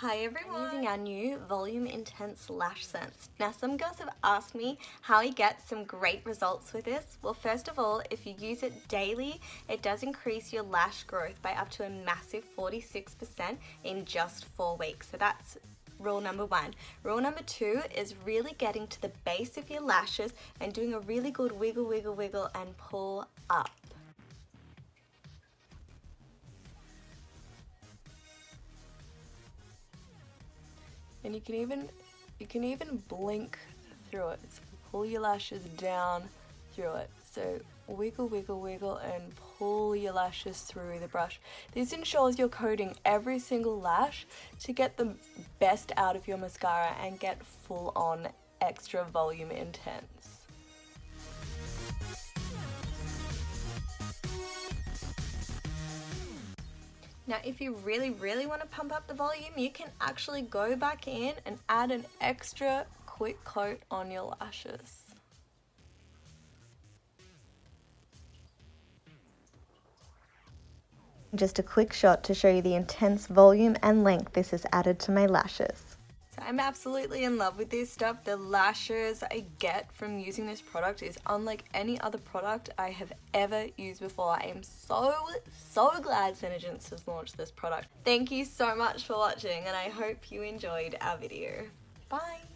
Hi everyone! I'm using our new VolumeIntense LashSense. Now some girls have asked me how I get some great results with this. Well, first of all, if you use it daily, it does increase your lash growth by up to a massive 46% in just 4 weeks. So that's rule number 1. Rule number 2 is really getting to the base of your lashes and doing a really good wiggle, wiggle, wiggle and pull up. And you can even blink through it. So pull your lashes down through it. So wiggle, wiggle, wiggle and pull your lashes through the brush. This ensures you're coating every single lash to get the best out of your mascara and get full on extra volume intense. Now if you really want to pump up the volume, you can actually go back in and add an extra quick coat on your lashes. Just a quick shot to show you the intense volume and length this has added to my lashes. So I'm absolutely in love with this stuff. The lashes I get from using this product is unlike any other product I have ever used before. I am so glad SeneGence has launched this product. Thank you so much for watching and I hope you enjoyed our video. Bye!